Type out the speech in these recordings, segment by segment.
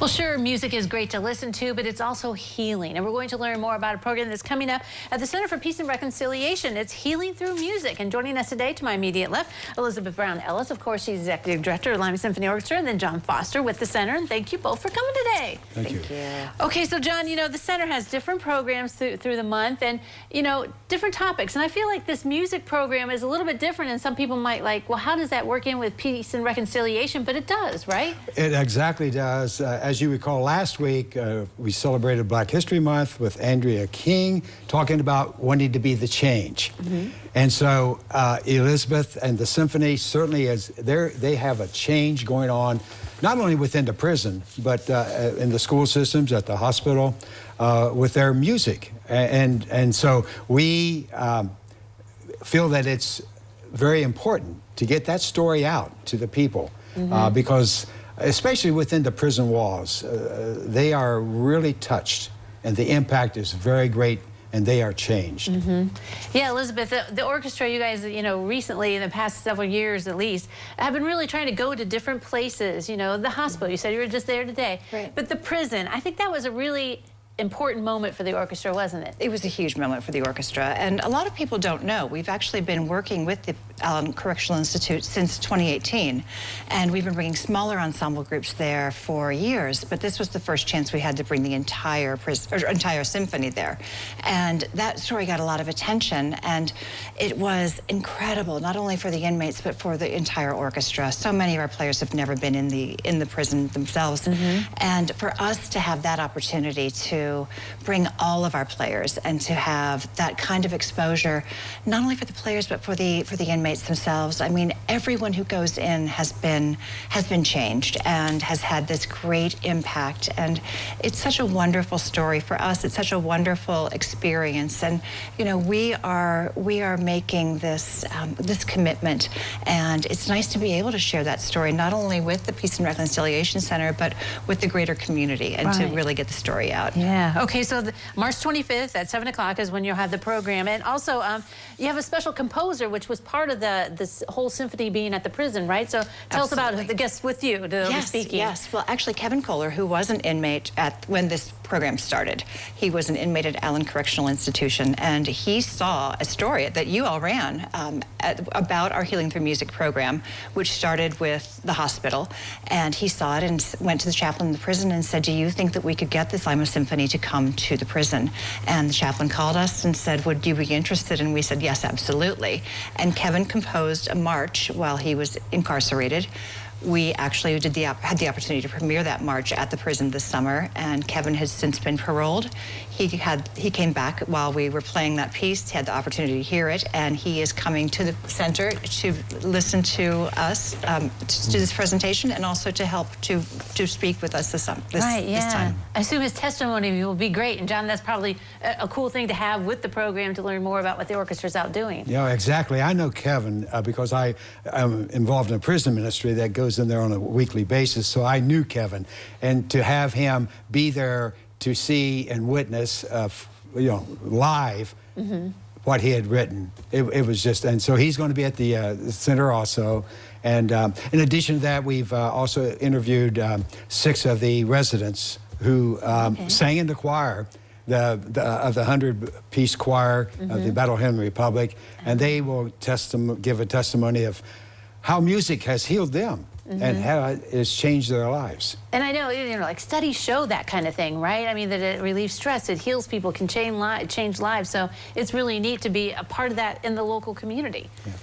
Well, sure, music is great to listen to, but it's also healing. And we're going to learn more about a program that's coming up at the Center for Peace and Reconciliation. It's Healing Through Music. And joining us today, to my immediate left, Elizabeth Brown Ellis. Of course, she's Executive Director of Lima Symphony Orchestra, and then John Foster with the Center. And thank you both for coming today. Thank you. Okay, so John, you know, the Center has different programs through the month and, you know, different topics. And I feel like this music program is a little bit different, and some people might like, well, how does that work in with peace and reconciliation? But it does, right? It exactly does. As you recall, last week we celebrated Black History Month with Andrea King talking about wanting to be the change. And so Elizabeth and the symphony certainly they have a change going on, not only within the prison, but in the school systems, at the hospital, with their music. And so we feel that it's very important to get that story out to the people, because especially within the prison walls, they are really touched, and the impact is very great, and they are changed. Yeah, Elizabeth, the orchestra, you guys, you know, recently, in the past several years at least, have been really trying to go to different places. You know, the hospital, you said you were just there today. Right. But the prison, I think that was a really important moment for the orchestra, wasn't it? It was a huge moment for the orchestra, and a lot of people don't know. We've actually been working with the Correctional Institute since 2018, and we've been bringing smaller ensemble groups there for years, but this was the first chance we had to bring the entire symphony there. And that story got a lot of attention, and it was incredible, not only for the inmates, but for the entire orchestra. So many of our players have never been in the prison themselves, and for us to have that opportunity to bring all of our players and to have that kind of exposure, not only for the players but for the inmates themselves. I mean, everyone who goes in has been changed and has had this great impact, and it's such a wonderful story for us. It's such a wonderful experience, and you know, we are making this this commitment, and it's nice to be able to share that story not only with the Peace and Reconciliation Center but with the greater community, and to really get the story out. Yeah. Okay, so March 25th at 7 o'clock is when you'll have the program. And also, you have a special composer, which was part of this whole symphony being at the prison, right? So tell us about the guests with you to be speaking. Yes. Well, actually, Kevin Kohler, who was an inmate when this program started, he was an inmate at Allen Correctional Institution, and he saw a story that you all ran about our Healing Through Music program, which started with the hospital. And he saw it and went to the chaplain in the prison and said, do you think that we could get this Lima Symphony to come to the prison? And the chaplain called us and said, would you be interested? And we said, yes, absolutely. And Kevin composed a march while he was incarcerated. We actually had the opportunity to premiere that march at the prison this summer, and Kevin has since been paroled. He came back while we were playing that piece. He had the opportunity to hear it, and he is coming to the center to listen to us, to do this presentation, and also to help to speak with us this time. I assume his testimony will be great. And John, that's probably a cool thing to have with the program, to learn more about what the orchestra's out doing. Yeah, exactly. I know Kevin because I am involved in a prison ministry that goes in there on a weekly basis, so I knew Kevin, and to have him be there to see and witness, you know, live what he had written, it was just, and so he's going to be at the center also. And in addition to that, we've also interviewed 6 of the residents who sang in the choir, of the 100-piece choir of the Battle Hymn Republic, and they will give a testimony of how music has healed them and how it has changed their lives. And I know, you know, like studies show that kind of thing, right? I mean, that it relieves stress, it heals people, can change lives. So it's really neat to be a part of that in the local community. Yeah.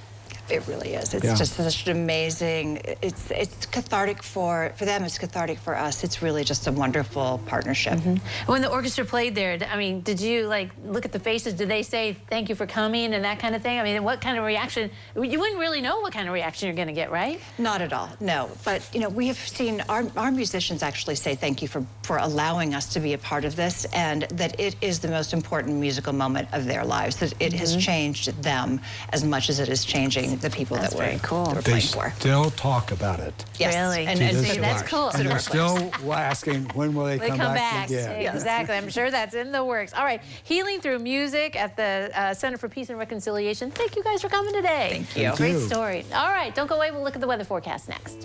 It really is. It's just such an amazing, it's cathartic for them, it's cathartic for us. It's really just a wonderful partnership. When the orchestra played there, I mean, did you like look at the faces? Did they say thank you for coming and that kind of thing? I mean, what kind of reaction? You wouldn't really know what kind of reaction you're going to get, right? Not at all, no. But you know, we have seen our musicians actually say thank you for allowing us to be a part of this, and that it is the most important musical moment of their lives. That it has changed them as much as it is changing the people that we're playing for. They still talk about it. Yes. Really? And that's cool. And they're still asking, when will they come back? Yeah. Exactly. I'm sure that's in the works. All right. Healing Through Music at the Center for Peace and Reconciliation. Thank you guys for coming today. Thank you. Great story. All right. Don't go away. We'll look at the weather forecast next.